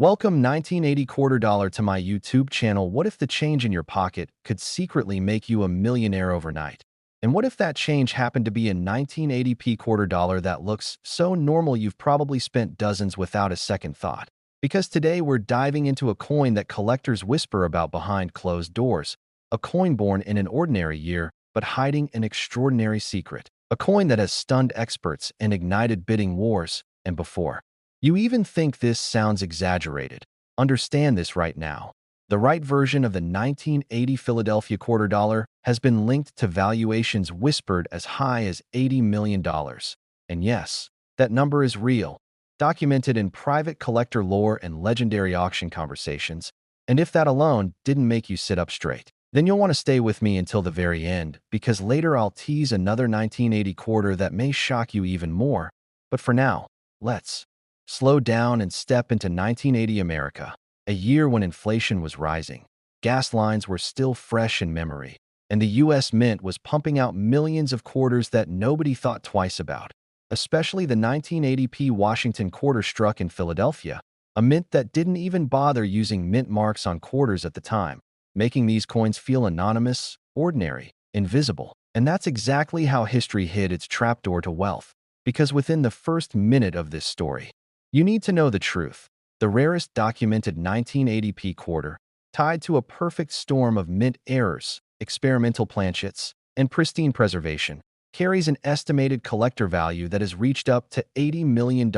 Welcome 1980 quarter dollar to my YouTube channel. What if the change in your pocket could secretly make you a millionaire overnight? And what if that change happened to be a 1980p quarter dollar that looks so normal you've probably spent dozens without a second thought? Because today we're diving into a coin that collectors whisper about behind closed doors, a coin born in an ordinary year but hiding an extraordinary secret, a coin that has stunned experts and ignited bidding wars and before. You even think this sounds exaggerated. Understand this right now. The right version of the 1980 Philadelphia quarter dollar has been linked to valuations whispered as high as $80 million. And yes, that number is real, documented in private collector lore and legendary auction conversations. And if that alone didn't make you sit up straight, then you'll want to stay with me until the very end, because later I'll tease another 1980 quarter that may shock you even more. But for now, let's slow down and step into 1980 America, a year when inflation was rising, gas lines were still fresh in memory, and the U.S. Mint was pumping out millions of quarters that nobody thought twice about, especially the 1980p Washington quarter struck in Philadelphia, a mint that didn't even bother using mint marks on quarters at the time, making these coins feel anonymous, ordinary, invisible. And that's exactly how history hid its trapdoor to wealth, because within the first minute of this story, you need to know the truth. The rarest documented 1980p quarter, tied to a perfect storm of mint errors, experimental planchets, and pristine preservation, carries an estimated collector value that has reached up to $80 million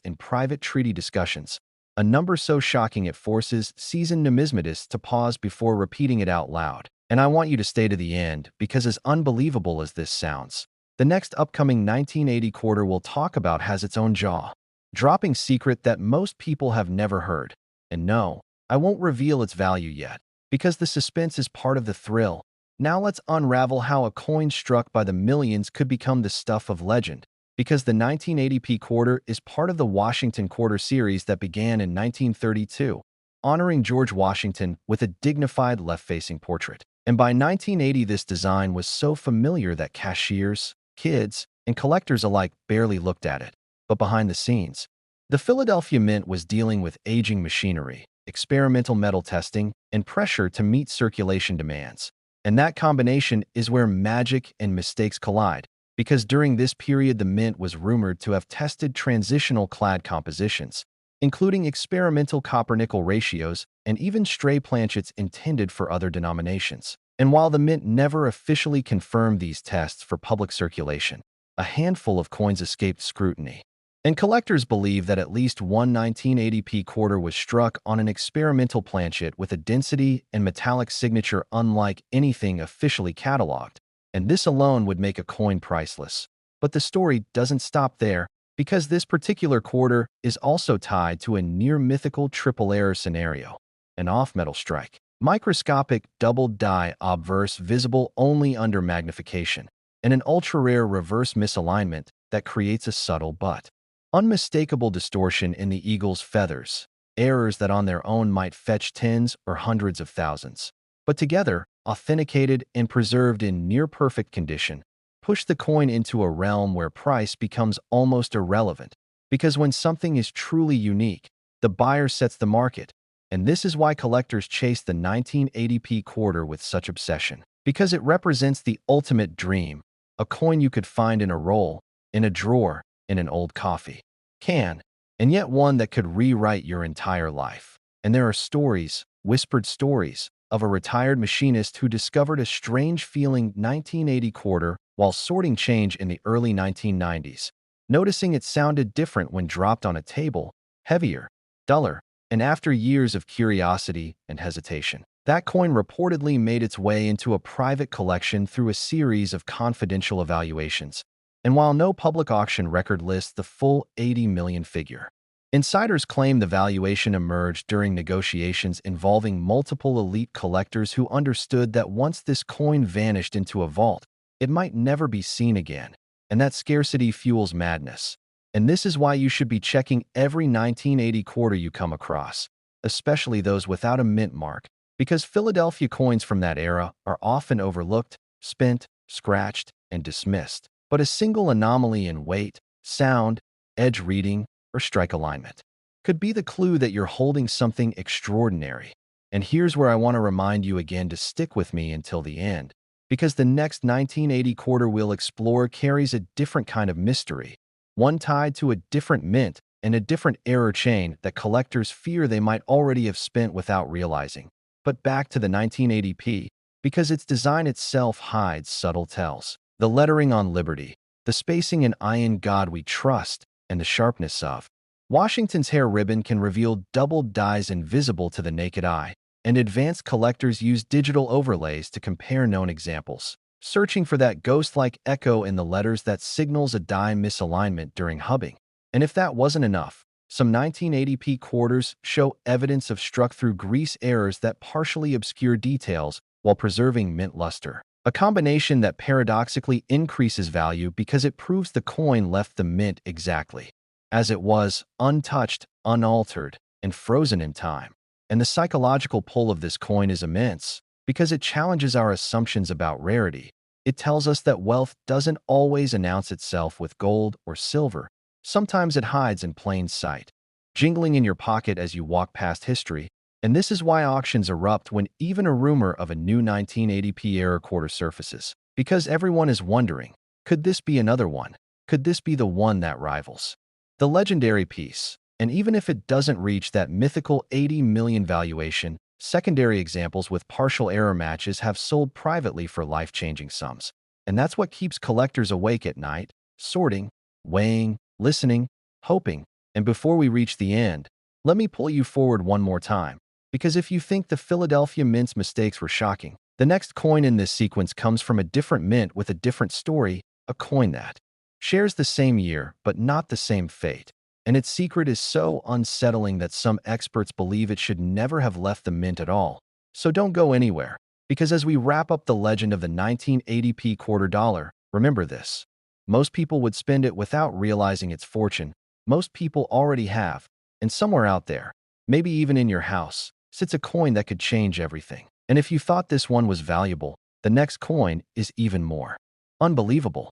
in private treaty discussions, a number so shocking it forces seasoned numismatists to pause before repeating it out loud. And I want you to stay to the end, because as unbelievable as this sounds, the next upcoming 1980 quarter we'll talk about has its own jaw-dropping secret that most people have never heard. And no, I won't reveal its value yet, because the suspense is part of the thrill. Now let's unravel how a coin struck by the millions could become the stuff of legend, because the 1980p quarter is part of the Washington Quarter series that began in 1932, honoring George Washington with a dignified left-facing portrait. And by 1980, this design was so familiar that cashiers, kids, and collectors alike barely looked at it. But behind the scenes, the Philadelphia Mint was dealing with aging machinery, experimental metal testing, and pressure to meet circulation demands. And that combination is where magic and mistakes collide, because during this period the Mint was rumored to have tested transitional clad compositions, including experimental copper-nickel ratios and even stray planchets intended for other denominations. And while the Mint never officially confirmed these tests for public circulation, a handful of coins escaped scrutiny. And collectors believe that at least one 1980p quarter was struck on an experimental planchet with a density and metallic signature unlike anything officially cataloged. And this alone would make a coin priceless. But the story doesn't stop there, because this particular quarter is also tied to a near-mythical triple error scenario, an off-metal strike, microscopic double-die obverse visible only under magnification, and an ultra-rare reverse misalignment that creates a subtle but unmistakable distortion in the eagle's feathers, errors that on their own might fetch tens or hundreds of thousands, but together, authenticated and preserved in near-perfect condition, push the coin into a realm where price becomes almost irrelevant, because when something is truly unique, the buyer sets the market. And this is why collectors chase the 1980p quarter with such obsession, because it represents the ultimate dream, a coin you could find in a roll, in a drawer, in an old coffee can, and yet one that could rewrite your entire life. And there are stories, whispered stories, of a retired machinist who discovered a strange-feeling 1980 quarter while sorting change in the early 1990s, noticing it sounded different when dropped on a table, heavier, duller, and after years of curiosity and hesitation, that coin reportedly made its way into a private collection through a series of confidential evaluations. And while no public auction record lists the full 80 million figure, insiders claim the valuation emerged during negotiations involving multiple elite collectors who understood that once this coin vanished into a vault, it might never be seen again, and that scarcity fuels madness. And this is why you should be checking every 1980 quarter you come across, especially those without a mint mark, because Philadelphia coins from that era are often overlooked, spent, scratched, and dismissed. But a single anomaly in weight, sound, edge reading, or strike alignment could be the clue that you're holding something extraordinary. And here's where I want to remind you again to stick with me until the end, because the next 1980 quarter we'll explore carries a different kind of mystery, one tied to a different mint and a different error chain that collectors fear they might already have spent without realizing. But back to the 1980p, because its design itself hides subtle tells. The lettering on Liberty, the spacing in "Iron God We Trust," and the sharpness of Washington's hair ribbon can reveal doubled dies invisible to the naked eye, and advanced collectors use digital overlays to compare known examples, searching for that ghost-like echo in the letters that signals a die misalignment during hubbing. And if that wasn't enough, some 1980p quarters show evidence of struck-through grease errors that partially obscure details while preserving mint luster. A combination that paradoxically increases value because it proves the coin left the mint exactly as it was, untouched, unaltered, and frozen in time. And the psychological pull of this coin is immense because it challenges our assumptions about rarity. It tells us that wealth doesn't always announce itself with gold or silver. Sometimes it hides in plain sight, jingling in your pocket as you walk past history. And this is why auctions erupt when even a rumor of a new 1980p era quarter surfaces. Because everyone is wondering, could this be another one? Could this be the one that rivals the legendary piece? And even if it doesn't reach that mythical 80 million valuation, secondary examples with partial error matches have sold privately for life-changing sums. And that's what keeps collectors awake at night, sorting, weighing, listening, hoping. And before we reach the end, let me pull you forward one more time. Because if you think the Philadelphia Mint's mistakes were shocking, the next coin in this sequence comes from a different mint with a different story, a coin that shares the same year but not the same fate. And its secret is so unsettling that some experts believe it should never have left the mint at all. So don't go anywhere, because as we wrap up the legend of the 1980p quarter dollar, remember this. Most people would spend it without realizing its fortune. Most people already have. And somewhere out there, maybe even in your house, sits a coin that could change everything. And if you thought this one was valuable, the next coin is even more unbelievable.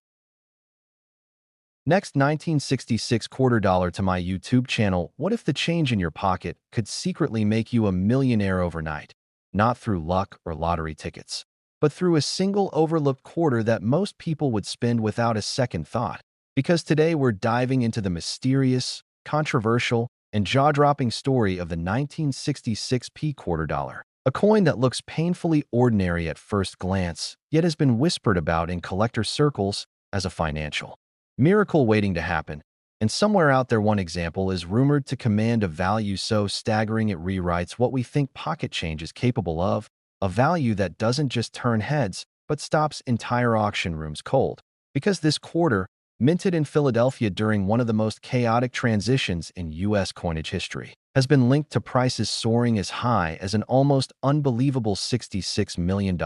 Next, 1966 quarter dollar to my YouTube channel. What if the change in your pocket could secretly make you a millionaire overnight? Not through luck or lottery tickets, but through a single overlooked quarter that most people would spend without a second thought. Because today we're diving into the mysterious, controversial, and jaw-dropping story of the 1966p quarter dollar. A coin that looks painfully ordinary at first glance, yet has been whispered about in collector circles as a financial miracle waiting to happen. And somewhere out there, one example is rumored to command a value so staggering it rewrites what we think pocket change is capable of, a value that doesn't just turn heads, but stops entire auction rooms cold. Because this quarter, minted in Philadelphia during one of the most chaotic transitions in U.S. coinage history, has been linked to prices soaring as high as an almost unbelievable $66 million.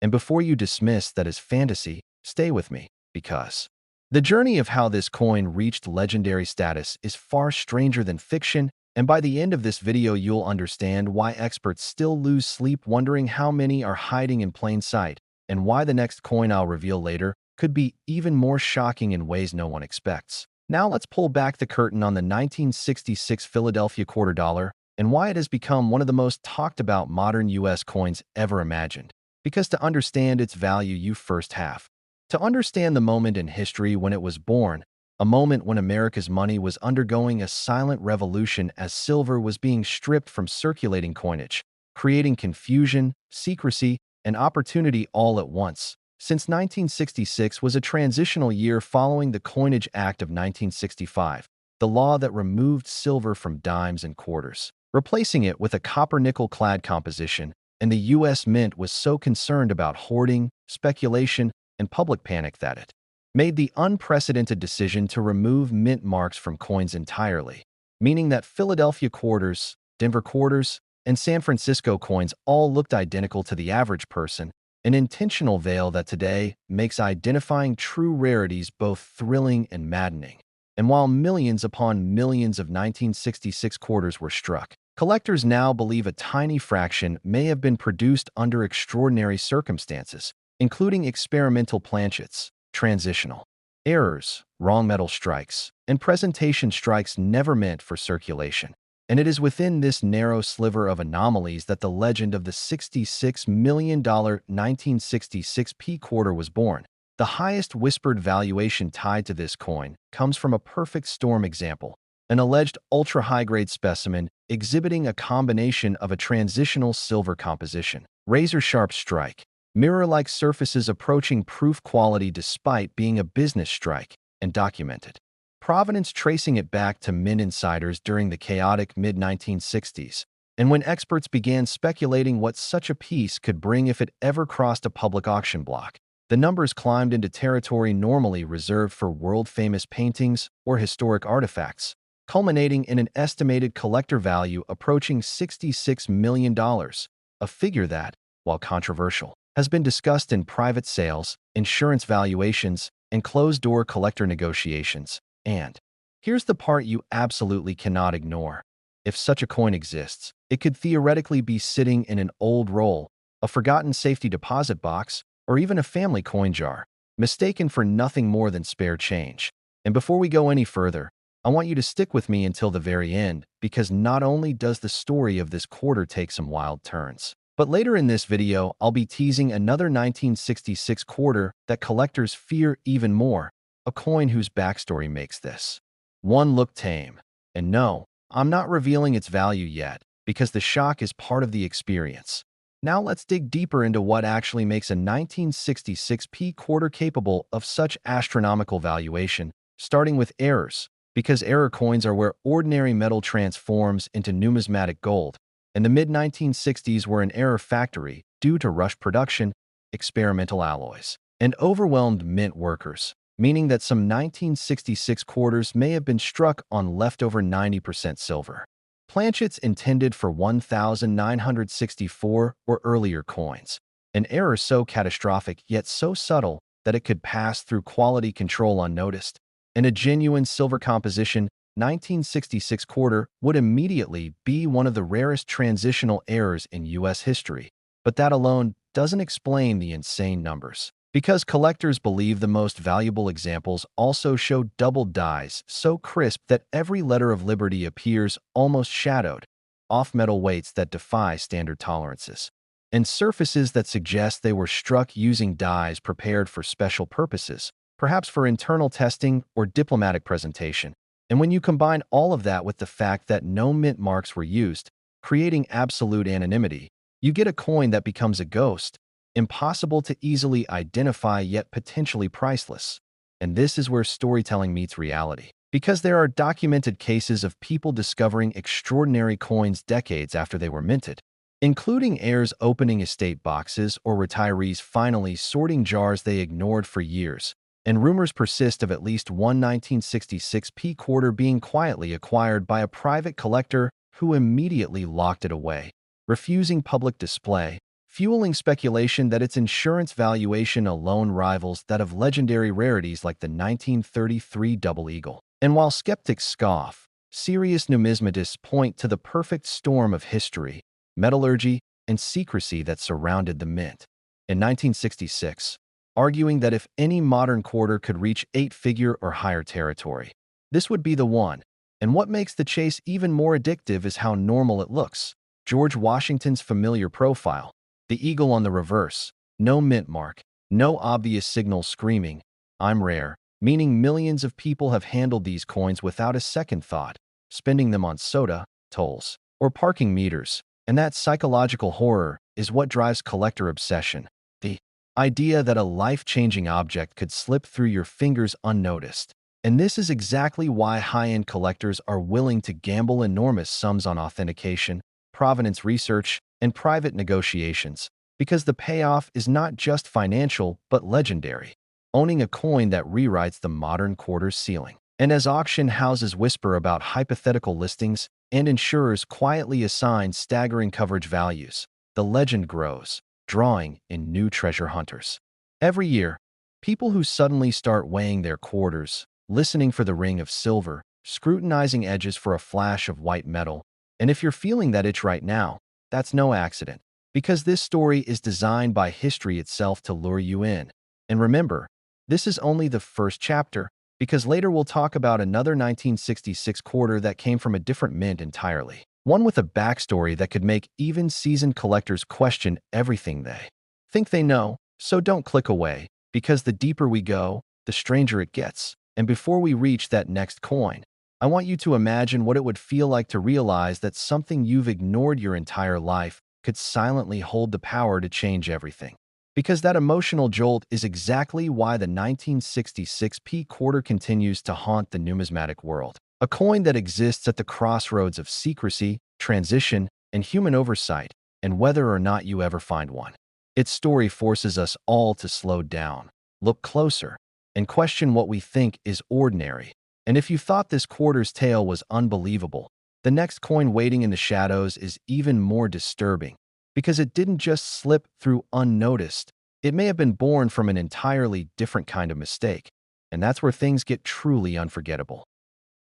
And before you dismiss that as fantasy, stay with me, because the journey of how this coin reached legendary status is far stranger than fiction, and by the end of this video you'll understand why experts still lose sleep wondering how many are hiding in plain sight, and why the next coin I'll reveal later could be even more shocking in ways no one expects. Now let's pull back the curtain on the 1966 Philadelphia quarter dollar and why it has become one of the most talked about modern U.S. coins ever imagined. Because to understand its value, you first have to understand the moment in history when it was born, a moment when America's money was undergoing a silent revolution as silver was being stripped from circulating coinage, creating confusion, secrecy, and opportunity all at once. Since 1966 was a transitional year following the Coinage Act of 1965, the law that removed silver from dimes and quarters, replacing it with a copper-nickel-clad composition, and the U.S. Mint was so concerned about hoarding, speculation, and public panic that it made the unprecedented decision to remove mint marks from coins entirely, meaning that Philadelphia quarters, Denver quarters, and San Francisco coins all looked identical to the average person, an intentional veil that today makes identifying true rarities both thrilling and maddening. And while millions upon millions of 1966 quarters were struck, collectors now believe a tiny fraction may have been produced under extraordinary circumstances, including experimental planchets, transitional Errors, wrong metal strikes, and presentation strikes never meant for circulation. And it is within this narrow sliver of anomalies that the legend of the $66 million 1966 P quarter was born. The highest whispered valuation tied to this coin comes from a perfect storm example, an alleged ultra-high-grade specimen exhibiting a combination of a transitional silver composition, razor-sharp strike, mirror-like surfaces approaching proof quality despite being a business strike, and documented provenance tracing it back to mint insiders during the chaotic mid-1960s, and when experts began speculating what such a piece could bring if it ever crossed a public auction block. The numbers climbed into territory normally reserved for world-famous paintings or historic artifacts, culminating in an estimated collector value approaching $66 million, a figure that, while controversial, has been discussed in private sales, insurance valuations, and closed-door collector negotiations. And here's the part you absolutely cannot ignore. If such a coin exists, it could theoretically be sitting in an old roll, a forgotten safety deposit box, or even a family coin jar, mistaken for nothing more than spare change. And before we go any further, I want you to stick with me until the very end, because not only does the story of this quarter take some wild turns, but later in this video, I'll be teasing another 1966 quarter that collectors fear even more, a coin whose backstory makes this one look tame. And no, I'm not revealing its value yet, because the shock is part of the experience. Now let's dig deeper into what actually makes a 1966 P quarter capable of such astronomical valuation, starting with errors, because error coins are where ordinary metal transforms into numismatic gold. And the mid-1960s were an error factory due to rush production, experimental alloys, and overwhelmed mint workers, meaning that some 1966 quarters may have been struck on leftover 90% silver. Planchets intended for 1964 or earlier coins. An error so catastrophic yet so subtle that it could pass through quality control unnoticed. And a genuine silver composition 1966 quarter would immediately be one of the rarest transitional errors in U.S. history. But that alone doesn't explain the insane numbers, because collectors believe the most valuable examples also show doubled dies so crisp that every letter of liberty appears almost shadowed, off-metal weights that defy standard tolerances, and surfaces that suggest they were struck using dies prepared for special purposes, perhaps for internal testing or diplomatic presentation. And when you combine all of that with the fact that no mint marks were used, creating absolute anonymity, you get a coin that becomes a ghost, impossible to easily identify yet potentially priceless. And this is where storytelling meets reality, because there are documented cases of people discovering extraordinary coins decades after they were minted, including heirs opening estate boxes or retirees finally sorting jars they ignored for years. And rumors persist of at least one 1966 P quarter being quietly acquired by a private collector who immediately locked it away, refusing public display, fueling speculation that its insurance valuation alone rivals that of legendary rarities like the 1933 Double Eagle. And while skeptics scoff, serious numismatists point to the perfect storm of history, metallurgy, and secrecy that surrounded the mint. In 1966, arguing that if any modern quarter could reach eight-figure or higher territory, this would be the one. And what makes the chase even more addictive is how normal it looks. George Washington's familiar profile, the eagle on the reverse, no mint mark, no obvious signal screaming, "I'm rare," meaning millions of people have handled these coins without a second thought, spending them on soda, tolls, or parking meters. And that psychological horror is what drives collector obsession. The idea that a life-changing object could slip through your fingers unnoticed. And this is exactly why high-end collectors are willing to gamble enormous sums on authentication, provenance research, and private negotiations, because the payoff is not just financial but legendary, owning a coin that rewrites the modern quarter's ceiling. And as auction houses whisper about hypothetical listings and insurers quietly assign staggering coverage values, the legend grows, drawing in new treasure hunters. Every year, people who suddenly start weighing their quarters, listening for the ring of silver, scrutinizing edges for a flash of white metal. And if you're feeling that itch right now, that's no accident, because this story is designed by history itself to lure you in. And remember, This is only the first chapter, because later we'll talk about another 1966 quarter that came from a different mint entirely. One with a backstory that could make even seasoned collectors question everything they think they know. So don't click away, because the deeper we go, the stranger it gets. And before we reach that next coin, I want you to imagine what it would feel like to realize that something you've ignored your entire life could silently hold the power to change everything. Because that emotional jolt is exactly why the 1966 P quarter continues to haunt the numismatic world. A coin that exists at the crossroads of secrecy, transition, and human oversight, and whether or not you ever find one. Its story forces us all to slow down, look closer, and question what we think is ordinary. And if you thought this quarter's tale was unbelievable, the next coin waiting in the shadows is even more disturbing, because it didn't just slip through unnoticed. It may have been born from an entirely different kind of mistake, and that's where things get truly unforgettable.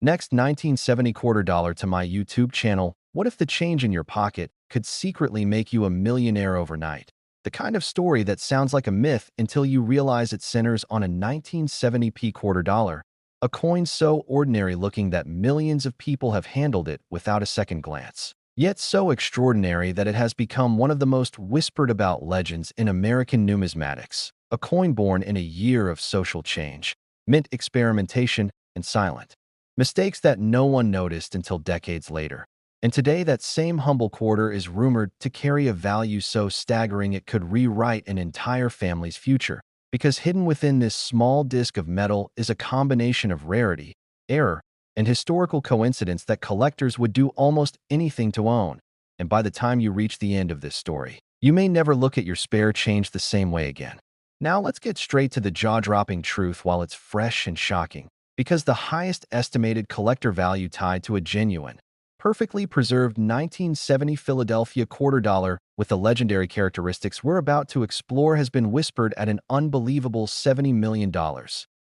Next, 1970 quarter dollar to my YouTube channel. What if the change in your pocket could secretly make you a millionaire overnight? The kind of story that sounds like a myth until you realize it centers on a 1970p quarter dollar, a coin so ordinary looking that millions of people have handled it without a second glance. Yet so extraordinary that it has become one of the most whispered about legends in American numismatics. A coin born in a year of social change, mint experimentation, and silent mistakes that no one noticed until decades later. And today, that same humble quarter is rumored to carry a value so staggering it could rewrite an entire family's future. Because hidden within this small disc of metal is a combination of rarity, error, and historical coincidence that collectors would do almost anything to own. And by the time you reach the end of this story, you may never look at your spare change the same way again. Now let's get straight to the jaw-dropping truth while it's fresh and shocking. Because the highest estimated collector value tied to a genuine, perfectly preserved 1970 Philadelphia quarter dollar with the legendary characteristics we're about to explore has been whispered at an unbelievable $70 million.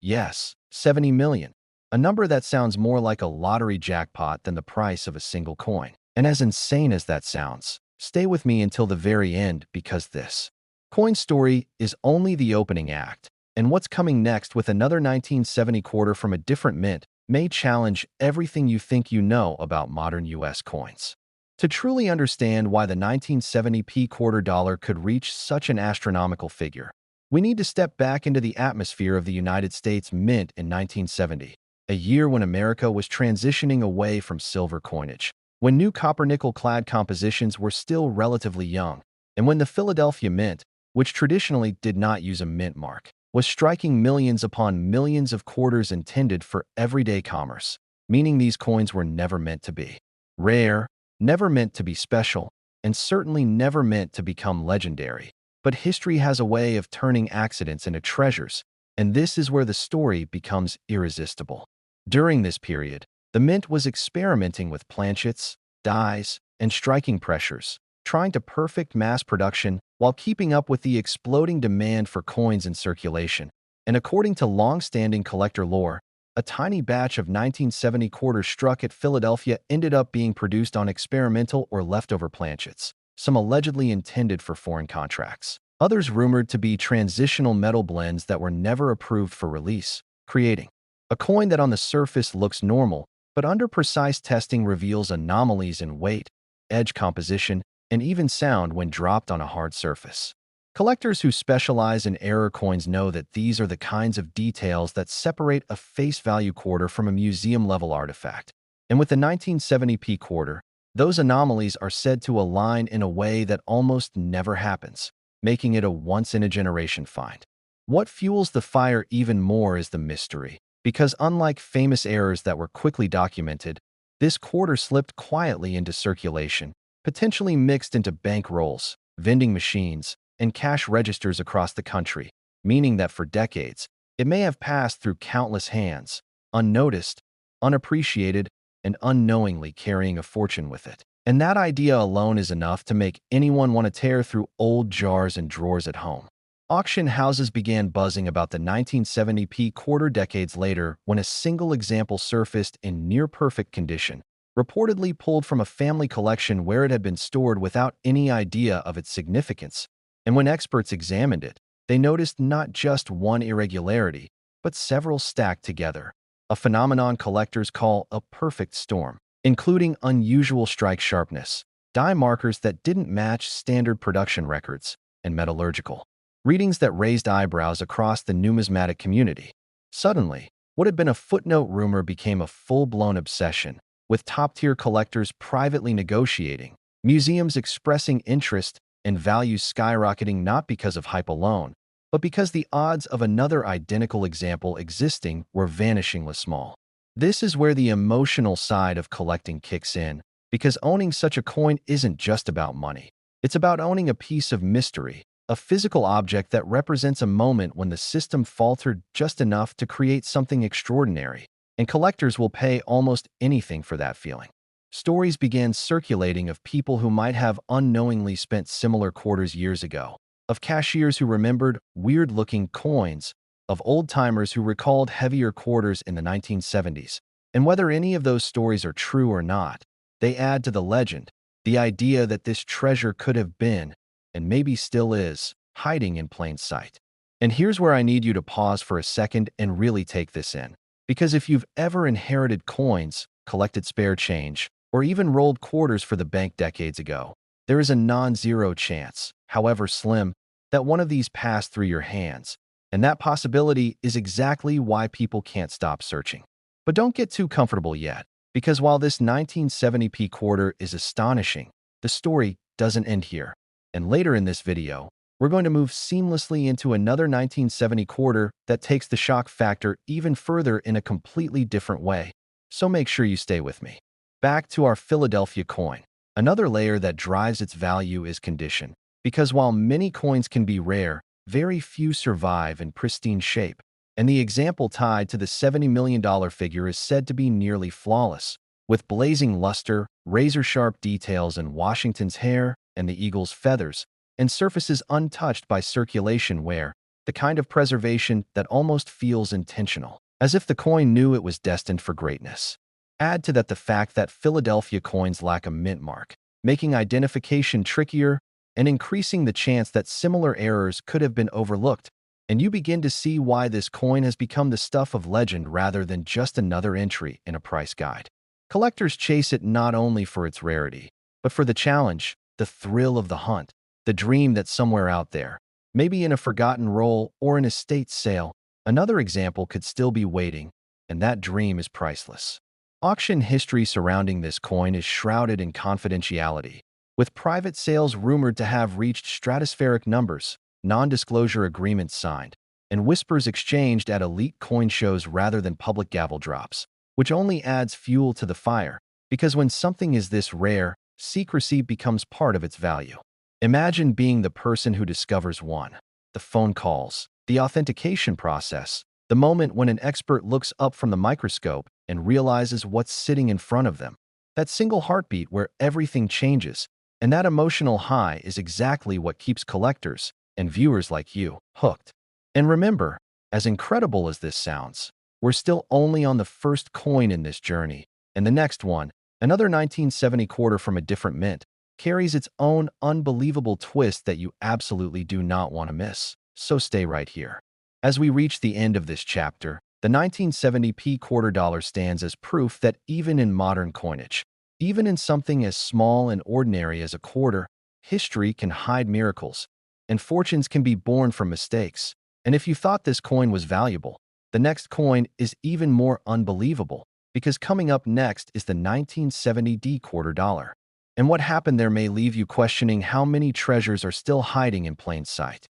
Yes, 70 million. A number that sounds more like a lottery jackpot than the price of a single coin. And as insane as that sounds, stay with me until the very end, because this coin story is only the opening act. And what's coming next with another 1970 quarter from a different mint may challenge everything you think you know about modern U.S. coins. To truly understand why the 1970p quarter dollar could reach such an astronomical figure, we need to step back into the atmosphere of the United States Mint in 1970, a year when America was transitioning away from silver coinage, when new copper-nickel-clad compositions were still relatively young, and when the Philadelphia Mint, which traditionally did not use a mint mark, was striking millions upon millions of quarters intended for everyday commerce, meaning these coins were never meant to be rare, never meant to be special, and certainly never meant to become legendary. But history has a way of turning accidents into treasures, and this is where the story becomes irresistible. During this period, the mint was experimenting with planchets, dies, and striking pressures, trying to perfect mass production while keeping up with the exploding demand for coins in circulation. And according to long-standing collector lore, a tiny batch of 1970 quarters struck at Philadelphia ended up being produced on experimental or leftover planchets, some allegedly intended for foreign contracts, others rumored to be transitional metal blends that were never approved for release, creating a coin that on the surface looks normal, but under precise testing reveals anomalies in weight, edge composition, and even sound when dropped on a hard surface. Collectors who specialize in error coins know that these are the kinds of details that separate a face value quarter from a museum-level artifact. And with the 1970p quarter, those anomalies are said to align in a way that almost never happens, making it a once-in-a-generation find. What fuels the fire even more is the mystery, because unlike famous errors that were quickly documented, this quarter slipped quietly into circulation, potentially mixed into bank rolls, vending machines, and cash registers across the country, meaning that for decades, it may have passed through countless hands, unnoticed, unappreciated, and unknowingly carrying a fortune with it. And that idea alone is enough to make anyone want to tear through old jars and drawers at home. Auction houses began buzzing about the 1970p quarter decades later when a single example surfaced in near-perfect condition, reportedly pulled from a family collection where it had been stored without any idea of its significance. And when experts examined it, they noticed not just one irregularity, but several stacked together, a phenomenon collectors call a perfect storm, including unusual strike sharpness, die markers that didn't match standard production records, and metallurgical readings that raised eyebrows across the numismatic community. Suddenly, what had been a footnote rumor became a full-blown obsession, with top-tier collectors privately negotiating, museums expressing interest, and values skyrocketing not because of hype alone, but because the odds of another identical example existing were vanishingly small. This is where the emotional side of collecting kicks in, because owning such a coin isn't just about money. It's about owning a piece of mystery, a physical object that represents a moment when the system faltered just enough to create something extraordinary, and collectors will pay almost anything for that feeling. Stories began circulating of people who might have unknowingly spent similar quarters years ago, of cashiers who remembered weird-looking coins, of old-timers who recalled heavier quarters in the 1970s. And whether any of those stories are true or not, they add to the legend, the idea that this treasure could have been, and maybe still is, hiding in plain sight. And here's where I need you to pause for a second and really take this in. Because if you've ever inherited coins, collected spare change, or even rolled quarters for the bank decades ago, there is a non-zero chance, however slim, that one of these passed through your hands. And that possibility is exactly why people can't stop searching. But don't get too comfortable yet, because while this 1970p quarter is astonishing, the story doesn't end here. And later in this video, we're going to move seamlessly into another 1970 quarter that takes the shock factor even further in a completely different way. So make sure you stay with me. Back to our Philadelphia coin. Another layer that drives its value is condition. Because while many coins can be rare, very few survive in pristine shape. And the example tied to the $70 million figure is said to be nearly flawless, with blazing luster, razor-sharp details in Washington's hair and the eagle's feathers, and surfaces untouched by circulation wear, the kind of preservation that almost feels intentional, as if the coin knew it was destined for greatness. Add to that the fact that Philadelphia coins lack a mint mark, making identification trickier and increasing the chance that similar errors could have been overlooked, and you begin to see why this coin has become the stuff of legend rather than just another entry in a price guide. Collectors chase it not only for its rarity, but for the challenge, the thrill of the hunt, the dream that somewhere out there, maybe in a forgotten roll or an estate sale, another example could still be waiting, and that dream is priceless. Auction history surrounding this coin is shrouded in confidentiality, with private sales rumored to have reached stratospheric numbers, non-disclosure agreements signed, and whispers exchanged at elite coin shows rather than public gavel drops, which only adds fuel to the fire, because when something is this rare, secrecy becomes part of its value. Imagine being the person who discovers one. The phone calls, the authentication process, the moment when an expert looks up from the microscope and realizes what's sitting in front of them. That single heartbeat where everything changes, and that emotional high is exactly what keeps collectors and viewers like you hooked. And remember, as incredible as this sounds, we're still only on the first coin in this journey, and the next one, another 1970 quarter from a different mint, carries its own unbelievable twist that you absolutely do not want to miss. So stay right here. As we reach the end of this chapter, the 1970p quarter dollar stands as proof that even in modern coinage, even in something as small and ordinary as a quarter, history can hide miracles, and fortunes can be born from mistakes. And if you thought this coin was valuable, the next coin is even more unbelievable, because coming up next is the 1970D quarter dollar. And what happened there may leave you questioning how many treasures are still hiding in plain sight.